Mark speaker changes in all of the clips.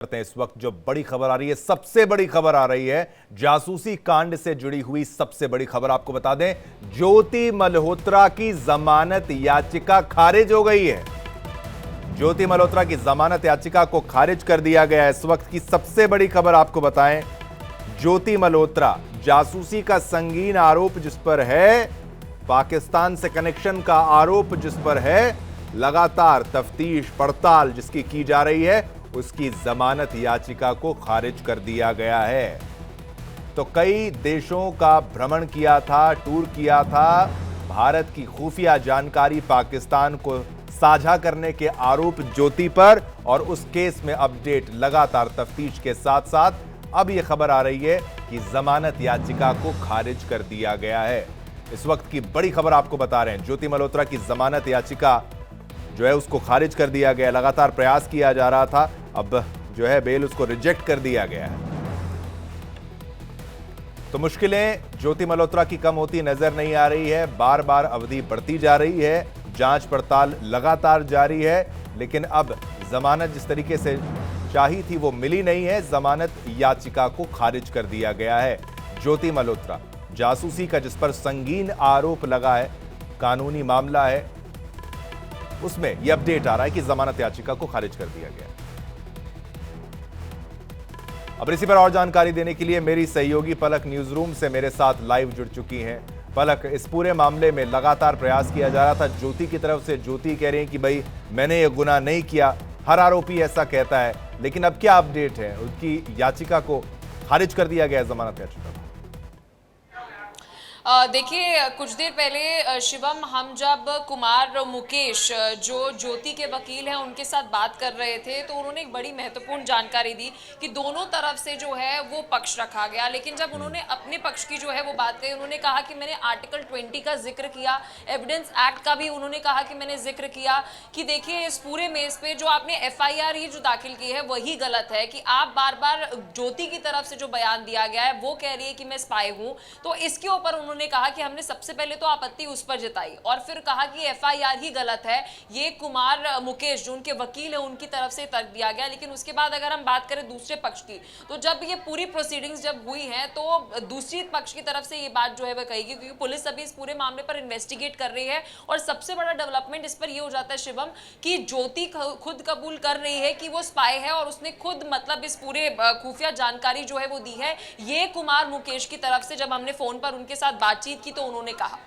Speaker 1: करते हैं। इस वक्त जो बड़ी खबर आ रही है, सबसे बड़ी खबर आ रही है, जासूसी कांड से जुड़ी हुई सबसे बड़ी खबर आपको बता दें, ज्योति मल्होत्रा की जमानत याचिका खारिज हो गई है। ज्योति मल्होत्रा की जमानत याचिका को खारिज कर दिया गया है। इस वक्त की सबसे बड़ी खबर आपको बताएं, ज्योति मल्होत्रा जासूसी का संगीन आरोप जिस पर है, पाकिस्तान से कनेक्शन का आरोप जिस पर है, लगातार तफ्तीश पड़ताल जिसकी की जा रही है, उसकी जमानत याचिका को खारिज कर दिया गया है। तो कई देशों का भ्रमण किया था, टूर किया था, भारत की खुफिया जानकारी पाकिस्तान को साझा करने के आरोप ज्योति पर, और उस केस में अपडेट लगातार तफ्तीश के साथ साथ अब यह खबर आ रही है कि जमानत याचिका को खारिज कर दिया गया है। इस वक्त की बड़ी खबर आपको बता रहे हैं, ज्योति मल्होत्रा की जमानत याचिका जो है उसको खारिज कर दिया गया। लगातार प्रयास किया जा रहा था, अब जो है बेल उसको रिजेक्ट कर दिया गया है। तो मुश्किलें ज्योति मल्होत्रा की कम होती नजर नहीं आ रही है, बार बार अवधि बढ़ती जा रही है, जांच पड़ताल लगातार जारी है, लेकिन अब जमानत जिस तरीके से चाही थी वो मिली नहीं है। जमानत याचिका को खारिज कर दिया गया है। ज्योति मल्होत्रा जासूसी का जिस पर संगीन आरोप लगा है, कानूनी मामला है, उसमें यह अपडेट आ रहा है कि जमानत याचिका को खारिज कर दिया गया। अब इसी पर और जानकारी देने के लिए मेरी सहयोगी पलक न्यूज रूम से मेरे साथ लाइव जुड़ चुकी हैं। पलक, इस पूरे मामले में लगातार प्रयास किया जा रहा था ज्योति की तरफ से, ज्योति कह रही है कि भाई मैंने ये गुनाह नहीं किया, हर आरोपी ऐसा कहता है, लेकिन अब क्या अपडेट है? उसकी याचिका को खारिज कर दिया गया, जमानत याचिका।
Speaker 2: देखिए, कुछ देर पहले शिवम, हम जब कुमार मुकेश जो ज्योति के वकील हैं उनके साथ बात कर रहे थे, तो उन्होंने एक बड़ी महत्वपूर्ण जानकारी दी कि दोनों तरफ से जो है वो पक्ष रखा गया, लेकिन जब उन्होंने अपने पक्ष की जो है वो बात कही, उन्होंने कहा कि मैंने आर्टिकल 20 का जिक्र किया, एविडेंस एक्ट का भी उन्होंने कहा कि मैंने जिक्र किया कि देखिए इस पूरे मेज पे जो आपने FIR ये जो दाखिल की है वही गलत है, कि आप बार बार ज्योति की तरफ से जो बयान दिया गया है वो कह रही है कि मैं स्पाई हूं, तो इसके ऊपर उन्होंने कहा कि हमने सबसे पहले तो आपत्ति उस पर जताई और फिर कहा कि FIR ही गलत है, ये कुमार मुकेश जो उनके वकील है उनकी तरफ से तर्क दिया गया। लेकिन उसके बाद अगर हम बात करें दूसरे पक्ष की, तो जब ये पूरी प्रोसीडिंग्स जब हुई हैं तो दूसरी पक्ष की तरफ से ये बात जो है वह कही गई, क्योंकि पुलिस अभी इस पूरे मामले पर इन्वेस्टिगेट कर रही है। और सबसे बड़ा डेवलपमेंट इस पर यह हो जाता है शिवम कि ज्योति खुद कबूल कर रही है कि वो स्पाई है और उसने खुद मतलब इस पूरे खुफिया जानकारी जो है वो दी है। ये कुमार मुकेश की तरफ से जब हमने फोन पर उनके साथ बातचीत की तो उन्होंने कहा।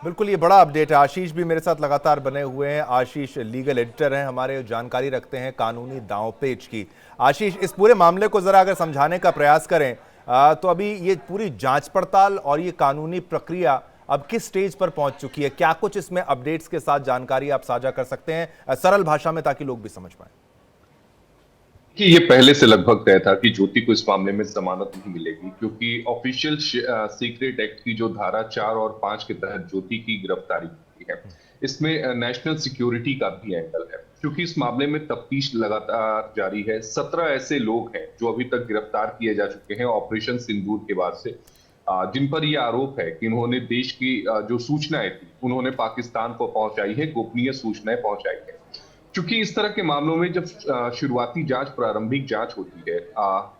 Speaker 1: बिल्कुल, ये बड़ा अपडेट है। आशीष भी मेरे साथ लगातार बने हुए हैं। आशीष लीगल एडिटर हैं हमारे, जानकारी रखते हैं कानूनी दांवपेच की। आशीष, इस पूरे मामले को जरा अगर समझाने का प्रयास करें तो अभी ये पूरी जांच पड़ताल और ये कानूनी प्रक्रिया अब किस स्टेज पर पहुंच चुकी है? क्या कुछ इसमें अपडेट्स के साथ जानकारी आप साझा कर सकते हैं सरल भाषा में, ताकि लोग भी समझ पाए?
Speaker 3: कि ये पहले से लगभग तय था कि ज्योति को इस मामले में जमानत नहीं मिलेगी, क्योंकि ऑफिशियल सीक्रेट एक्ट की जो धारा 4 और 5 के तहत ज्योति की गिरफ्तारी की है, इसमें नेशनल सिक्योरिटी का भी एंगल है। क्योंकि इस मामले में तफ्तीश लगातार जारी है। 17 ऐसे लोग हैं जो अभी तक गिरफ्तार किए जा चुके हैं ऑपरेशन सिंदूर के बाद से, जिन पर यह आरोप है कि उन्होंने देश की जो सूचनाएं थी उन्होंने पाकिस्तान को पहुंचाई है, गोपनीय सूचनाएं पहुंचाई है। क्योंकि इस तरह के मामलों में जब शुरुआती जांच, प्रारंभिक जांच होती है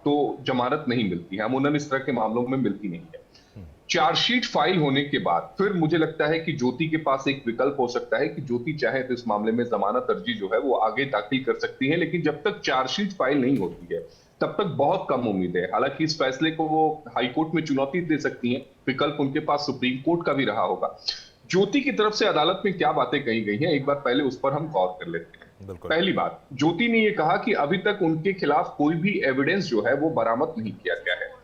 Speaker 3: तो जमानत नहीं मिलती है, अमूमन इस तरह के मामलों में मिलती नहीं है। चार्जशीट फाइल होने के बाद फिर मुझे लगता है कि ज्योति के पास एक विकल्प हो सकता है कि ज्योति चाहे तो इस मामले में जमानत अर्जी जो है वो आगे दाखिल कर सकती है, लेकिन जब तक चार्जशीट फाइल नहीं होती है तब तक बहुत कम उम्मीद है। हालांकि इस फैसले को वो हाईकोर्ट में चुनौती दे सकती हैं, विकल्प उनके पास सुप्रीम कोर्ट का भी रहा होगा। ज्योति की तरफ से अदालत में क्या बातें कही गई हैं, एक बार पहले उस पर हम गौर कर लेते हैं। पहली बात, ज्योति ने यह कहा कि अभी तक उनके खिलाफ कोई भी एविडेंस जो है वो बरामद नहीं किया गया है।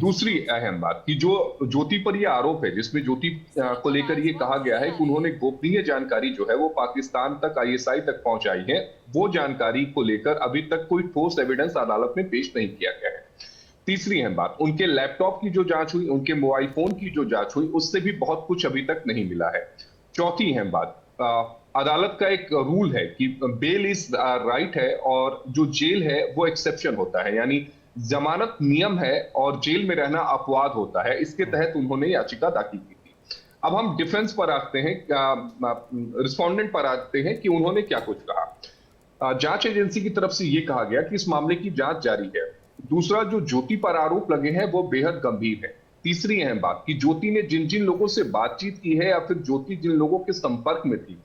Speaker 3: दूसरी अहम बात कि जो ज्योति पर यह आरोप है, जिसमें ज्योति को लेकर यह कहा गया है कि उन्होंने गोपनीय जानकारी जो है वो पाकिस्तान तक, ISI तक पहुंचाई है, वो जानकारी को लेकर अभी तक कोई ठोस एविडेंस अदालत में पेश नहीं किया गया है। तीसरी अहम बात, उनके लैपटॉप की जो जांच हुई, उनके मोबाइल फोन की जो जांच हुई, उससे भी बहुत कुछ अभी तक नहीं मिला है। चौथी अहम बात, अदालत का एक रूल है कि बेल इज राइट है और जो जेल है वो एक्सेप्शन होता है, यानी जमानत नियम है और जेल में रहना अपवाद होता है। इसके तहत उन्होंने याचिका दाखिल की थी। अब हम डिफेंस पर आते हैं, रिस्पोंडेंट पर आते हैं कि उन्होंने क्या कुछ कहा। जांच एजेंसी की तरफ से यह कहा गया कि इस मामले की जांच जारी है। दूसरा, जो ज्योति पर आरोप लगे हैं वो बेहद गंभीर है। तीसरी अहम बात कि ज्योति ने जिन जिन लोगों से बातचीत की है या फिर ज्योति जिन लोगों के संपर्क में थी,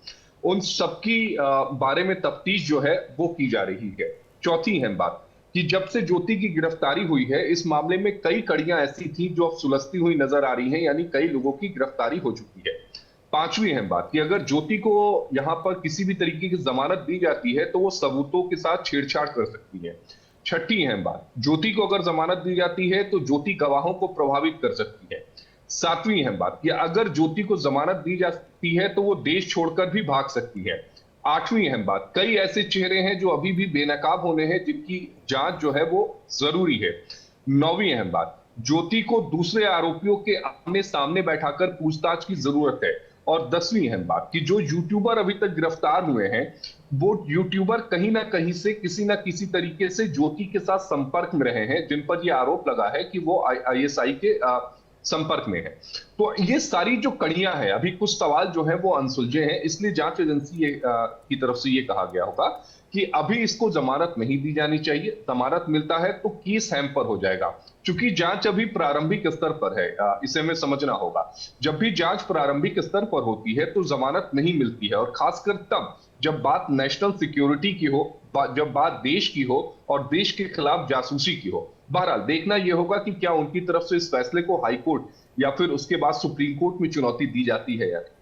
Speaker 3: उन सबकी बारे में तफ्तीश जो है वो की जा रही है। चौथी अहम बात कि जब से ज्योति की गिरफ्तारी हुई है, इस मामले में कई कड़ियां ऐसी थी जो अब सुलझती हुई नजर आ रही हैं, यानी कई लोगों की गिरफ्तारी हो चुकी है। पांचवी अहम बात कि अगर ज्योति को यहां पर किसी भी तरीके की जमानत दी जाती है तो वो सबूतों के साथ छेड़छाड़ कर सकती है। छठी अहम बात, ज्योति को अगर जमानत दी जाती है तो ज्योति गवाहों को प्रभावित कर सकती है। सातवीं अहम बात कि अगर ज्योति को जमानत दी जाती है तो वो देश छोड़कर भी भाग सकती है। आठवीं अहम बात, कई ऐसे चेहरे हैं जो अभी भी बेनकाब होने हैं, जिनकी जांच जो है वो जरूरी है। नौवीं अहम बात, ज्योति को दूसरे आरोपियों के आमने सामने बैठाकर पूछताछ की जरूरत है। और 10वीं अहम बात कि जो यूट्यूबर अभी तक गिरफ्तार हुए हैं, वो यूट्यूबर कहीं ना कहीं से किसी ना किसी तरीके से ज्योति के साथ संपर्क में रहे हैं, जिन पर यह आरोप लगा है कि वो आईएसआई के संपर्क में है। तो ये सारी जो कड़ियां हैं, अभी कुछ सवाल जो है वो अनसुलझे हैं, इसलिए जांच एजेंसी की तरफ से ये कहा गया होगा कि अभी इसको जमानत नहीं दी जानी चाहिए। जमानत मिलता है तो केस हैम्पर हो जाएगा। चूंकि जांच अभी प्रारंभिक स्तर पर है, इसे हमें समझना होगा। जब भी जांच प्रारंभिक स्तर पर होती है तो जमानत नहीं मिलती है, और खासकर तब जब बात नेशनल सिक्योरिटी की हो, जब बात देश की हो और देश के खिलाफ जासूसी की हो। बहरहाल देखना यह होगा कि क्या उनकी तरफ से इस फैसले को हाई कोर्ट या फिर उसके बाद सुप्रीम कोर्ट में चुनौती दी जाती है या नहीं।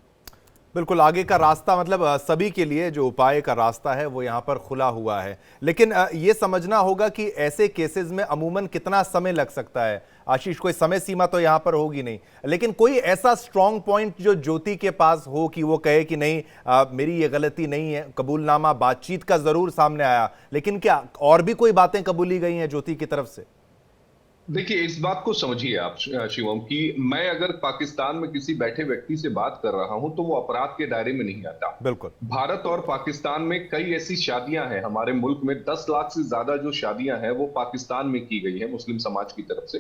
Speaker 1: बिल्कुल, आगे का रास्ता मतलब सभी के लिए जो उपाय का रास्ता है वो यहाँ पर खुला हुआ है। लेकिन ये समझना होगा कि ऐसे केसेस में अमूमन कितना समय लग सकता है। आशीष, कोई समय सीमा तो यहाँ पर होगी नहीं, लेकिन कोई ऐसा स्ट्रांग पॉइंट जो ज्योति के पास हो कि वो कहे कि नहीं, मेरी ये गलती नहीं है। कबूलनामा बातचीत का जरूर सामने आया, लेकिन क्या और भी कोई बातें कबूली गई हैं ज्योति की तरफ से?
Speaker 3: देखिए, इस बात को समझिए आप शिवम, कि मैं अगर पाकिस्तान में किसी बैठे व्यक्ति से बात कर रहा हूं तो वो अपराध के दायरे में नहीं आता।
Speaker 1: बिल्कुल।
Speaker 3: भारत और पाकिस्तान में कई ऐसी शादियां हैं, हमारे मुल्क में 10 लाख से ज्यादा जो शादियां हैं वो पाकिस्तान में की गई है मुस्लिम समाज की तरफ से।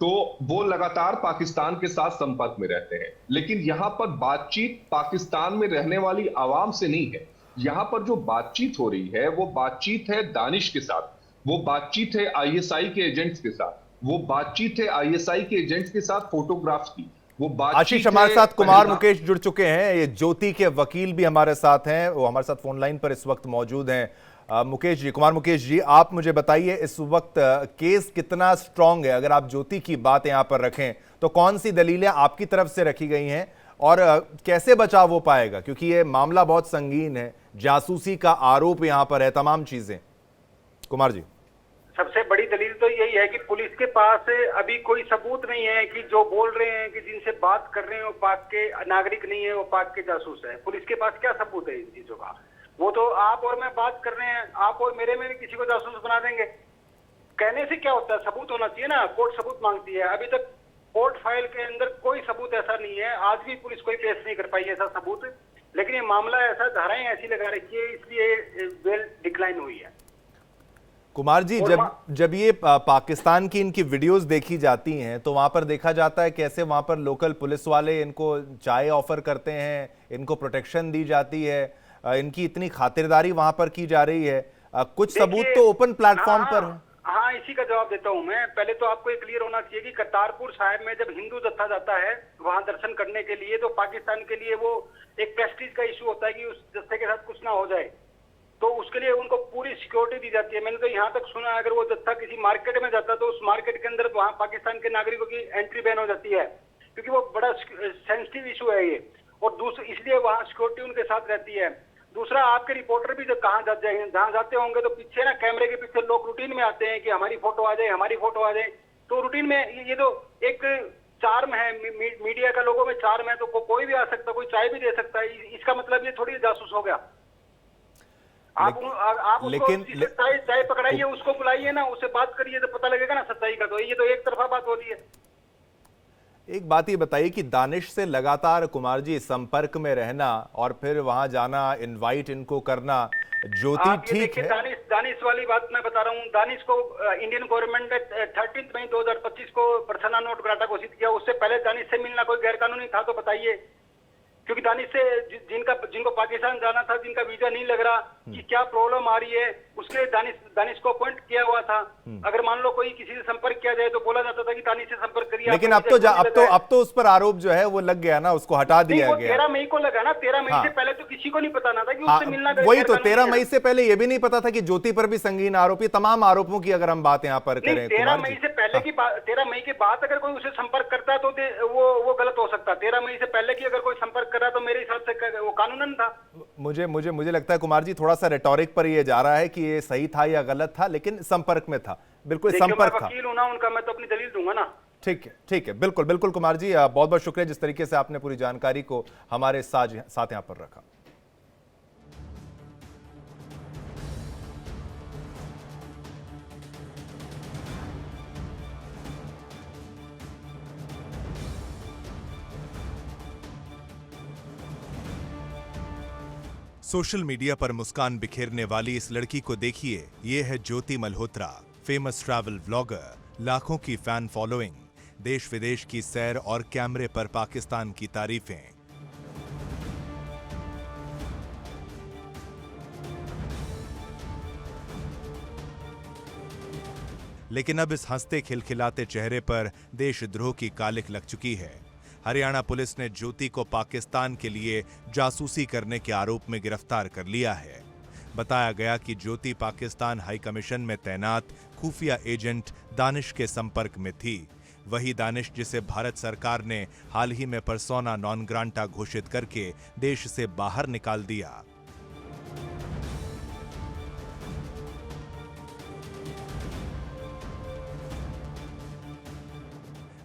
Speaker 3: तो वो लगातार पाकिस्तान के साथ संपर्क में रहते हैं। लेकिन यहां पर बातचीत पाकिस्तान में रहने वाली आवाम से नहीं है। यहां पर जो बातचीत हो रही है वो बातचीत है दानिश के साथ, वो बातचीत है आईएसआई के एजेंट्स के साथ, वो बातचीत है आईएसआई के एजेंट्स के साथ फोटोग्राफ्स की, वो बातचीत।
Speaker 1: आशीष, हमारे साथ कुमार मुकेश जुड़ चुके हैं, ये ज्योति के वकील भी हमारे साथ हैं, वो हमारे साथ फोन लाइन पर इस वक्त मौजूद हैं। मुकेश जी, कुमार मुकेश जी, आप मुझे बताइए इस वक्त केस कितना स्ट्रांग है? अगर आप ज्योति की बात यहां पर रखें तो कौन सी दलीलें आपकी तरफ से रखी गई हैं और कैसे बचाव हो पाएगा? क्योंकि ये मामला बहुत संगीन है, जासूसी का आरोप यहां पर है, तमाम चीजें। कुमार जी।
Speaker 4: सबसे बड़ी दलील तो यही है कि पुलिस के पास अभी कोई सबूत नहीं है कि जो बोल रहे हैं कि जिनसे बात कर रहे हैं वो पाक के नागरिक नहीं है, वो पाक के जासूस है। पुलिस के पास क्या सबूत है इन चीजों का? वो तो आप और मैं बात कर रहे हैं, आप और मेरे में भी किसी को जासूस बना देंगे। कहने से क्या होता है? सबूत होना चाहिए ना। कोर्ट सबूत मांगती है। अभी तक कोर्ट फाइल के अंदर कोई सबूत ऐसा नहीं है। आज भी पुलिस कोई पेश नहीं कर पाई ऐसा सबूत। लेकिन ये मामला ऐसा, धाराएं ऐसी लगा रखी है, इसलिए वेल डिक्लाइन हुई है।
Speaker 1: कुमार जी, जब ये पाकिस्तान की इनकी वीडियोस देखी जाती हैं तो वहां पर देखा जाता है कैसे वहां पर लोकल पुलिस वाले इनको चाय ऑफर करते हैं, इनको प्रोटेक्शन दी जाती है, इनकी इतनी खातिरदारी वहां पर की जा रही है। कुछ सबूत तो ओपन प्लेटफॉर्म पर है।
Speaker 4: हाँ, इसी का जवाब देता हूँ मैं। पहले तो आपको ये क्लियर होना चाहिए कि करतारपुर साहिब में जब हिंदू जत्था जाता है वहां दर्शन करने के लिए, तो पाकिस्तान के लिए वो एक प्रेस्टीज का इशू होता है कि उस जत्थे के साथ कुछ ना हो जाए, तो उसके लिए उनको पूरी सिक्योरिटी दी जाती है। मैंने तो यहाँ तक सुना है अगर वो जत्था किसी मार्केट में जाता तो उस मार्केट के अंदर वहाँ पाकिस्तान के नागरिकों की एंट्री बैन हो जाती है, क्योंकि वो बड़ा सेंसिटिव इशू है ये। और दूसरा, इसलिए वहाँ सिक्योरिटी उनके साथ रहती है। दूसरा, आपके रिपोर्टर भी जब जहाँ जाते होंगे तो पीछे ना, कैमरे के पीछे लोग रूटीन में आते हैं कि हमारी फोटो आ जाए, हमारी फोटो आ जाए। तो रूटीन में ये तो एक चार्म है, मीडिया का लोगों में चार्म है, तो कोई भी आ सकता, कोई चाय भी दे सकता है। इसका मतलब ये थोड़ी जासूस हो गया। आप
Speaker 1: लेकिन
Speaker 4: चाय पकड़ाइए, उसको बुलाइए ना, उससे बात करिए तो पता लगेगा ना सच्चाई का। तो ये तो एक तरफा बात हो रही है।
Speaker 1: एक बात ये बताइए कि दानिश से लगातार कुमार जी संपर्क में रहना और फिर वहां जाना, इनवाइट इनको करना, ज्योति ठीक है?
Speaker 4: दानिश वाली बात मैं बता रहा हूँ। दानिश को इंडियन गवर्नमेंट ने 13 मई 2025 को पर्सनल नोट ग्राटा घोषित किया। उससे पहले दानिश से मिलना कोई गैरकानूनी था तो बताइए। क्योंकि दानिश से जिनको पाकिस्तान जाना था, जिनका वीजा नहीं लग रहा, कि क्या प्रॉब्लम आ रही है, उसके दानिश को अपॉइंट किया हुआ था। अगर मान लो कोई किसी से संपर्क किया जाए तो बोला जाता था कि दानिश से संपर्क करिए।
Speaker 1: लेकिन अब तो उस पर आरोप जो है वो लग गया ना, उसको हटा दिया गया।
Speaker 4: 13 मई को लगा ना, 13 मई से पहले तो किसी को नहीं पता ना था कि उससे मिलना।
Speaker 1: वही तो 13 मई से पहले ये भी नहीं पता था कि ज्योति पर भी संगीन आरोप, ये तमाम आरोपों की अगर हम बात यहाँ पर करें।
Speaker 4: 13 मई से पहले की बात, 13 मई के बाद अगर कोई उसे संपर्क करता है तो वो गलत हो सकता है। 13 मई से पहले की अगर कोई संपर्क कर रहा तो मेरे हिसाब से वो कानूनन था।
Speaker 1: मुझे लगता है कुमार जी थोड़ा सा रेटोरिक पर ये जा रहा है कि ये सही था या गलत था, लेकिन संपर्क में था, बिल्कुल संपर्क था।
Speaker 4: वकील हूं ना उनका, मैं तो अपनी दलील दूंगा ना।
Speaker 1: ठीक है, बिल्कुल कुमार जी, बहुत बहुत शुक्रिया जिस तरीके से आपने पूरी जानकारी को हमारे साथ यहाँ पर रखा। सोशल मीडिया पर मुस्कान बिखेरने वाली इस लड़की को देखिए। ये है ज्योति मल्होत्रा, फेमस ट्रैवल व्लॉगर, लाखों की फैन फॉलोइंग, देश विदेश की सैर और कैमरे पर पाकिस्तान की तारीफें। लेकिन अब इस हंसते खिलखिलाते चेहरे पर देशद्रोह की कालिख लग चुकी है। हरियाणा पुलिस ने ज्योति को पाकिस्तान के लिए जासूसी करने के आरोप में गिरफ्तार कर लिया है। बताया गया कि ज्योति पाकिस्तान हाई कमीशन में तैनात खुफिया एजेंट दानिश के संपर्क में थी। वही दानिश जिसे भारत सरकार ने हाल ही में पर्सोना नॉन ग्रांटा घोषित करके देश से बाहर निकाल दिया।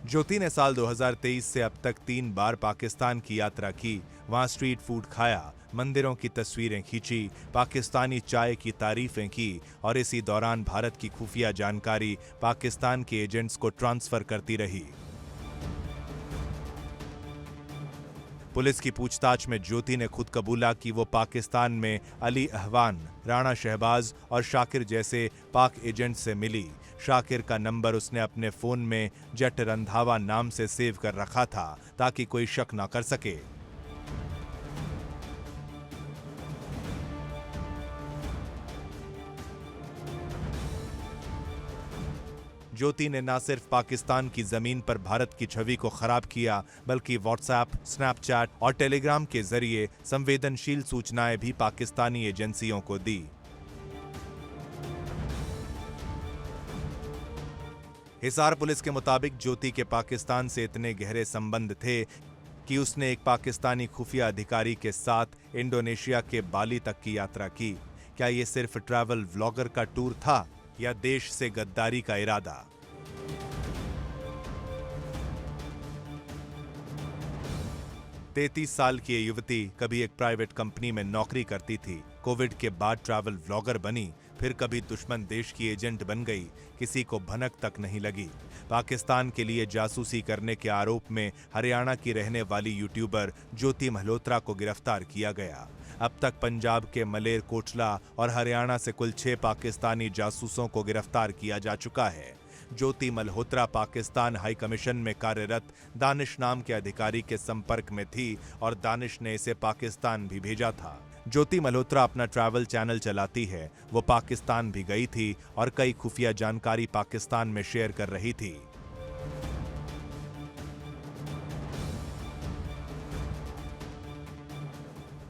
Speaker 1: ज्योति ने साल 2023 से अब तक 3 बार पाकिस्तान की यात्रा की, वहां स्ट्रीट फूड खाया, मंदिरों की तस्वीरें खींची, पाकिस्तानी चाय की तारीफें की और इसी दौरान भारत की खुफिया जानकारी पाकिस्तान के एजेंट्स को ट्रांसफर करती रही। पुलिस की पूछताछ में ज्योति ने खुद कबूला कि वो पाकिस्तान में अली अहवान, राणा शहबाज और शाकिर जैसे पाक एजेंट से मिली। शाकिर का नंबर उसने अपने फोन में जट रंधावा नाम से सेव कर रखा था ताकि कोई शक ना कर सके। ज्योति ने न सिर्फ पाकिस्तान की जमीन पर भारत की छवि को खराब किया, बल्कि व्हाट्सएप, स्नैपचैट और टेलीग्राम के जरिए संवेदनशील सूचनाएं भी पाकिस्तानी एजेंसियों को दी। हिसार पुलिस के मुताबिक ज्योति के पाकिस्तान से इतने गहरे संबंध थे कि उसने एक पाकिस्तानी खुफिया अधिकारी के साथ इंडोनेशिया के बाली तक की यात्रा की। क्या ये सिर्फ ट्रैवल व्लॉगर का टूर था या देश से गद्दारी का इरादा? तैतीस साल की ये युवती कभी एक प्राइवेट कंपनी में नौकरी करती थी, कोविड के बाद ट्रैवल व्लॉगर बनी, फिर कभी दुश्मन देश की एजेंट बन गई, किसी को भनक तक नहीं लगी। पाकिस्तान के लिए जासूसी करने के आरोप में हरियाणा की रहने वाली यूट्यूबर ज्योति मल्होत्रा को गिरफ्तार किया गया। अब तक पंजाब के मलेर कोटला और हरियाणा से कुल 6 पाकिस्तानी जासूसों को गिरफ्तार किया जा चुका है। ज्योति मल्होत्रा पाकिस्तान हाई कमीशन में कार्यरत दानिश नाम के अधिकारी के संपर्क में थी और दानिश ने इसे पाकिस्तान भी भेजा था। ज्योति मल्होत्रा अपना ट्रैवल चैनल चलाती है। वो पाकिस्तान भी गई थी और कई खुफिया जानकारी पाकिस्तान में शेयर कर रही थी।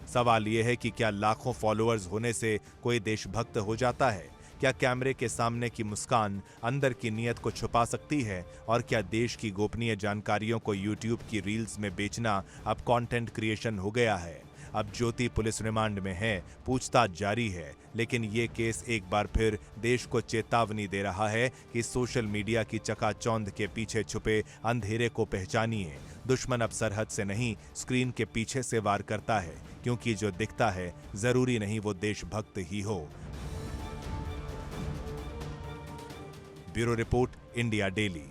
Speaker 1: सवाल यह है कि क्या लाखों फॉलोअर्स होने से कोई देशभक्त हो जाता है? क्या कैमरे के सामने की मुस्कान अंदर की नीयत को छुपा सकती है? और क्या देश की गोपनीय जानकारियों को यूट्यूब की रील्स में बेचना अब कंटेंट क्रिएशन हो गया है? अब ज्योति पुलिस रिमांड में है, पूछताछ जारी है, लेकिन ये केस एक बार फिर देश को चेतावनी दे रहा है कि सोशल मीडिया की चकाचौंध के पीछे छुपे अंधेरे को पहचानिए। दुश्मन अब सरहद से नहीं, स्क्रीन के पीछे से वार करता है, क्योंकि जो दिखता है जरूरी नहीं वो देशभक्त ही हो। Bureau report, India daily.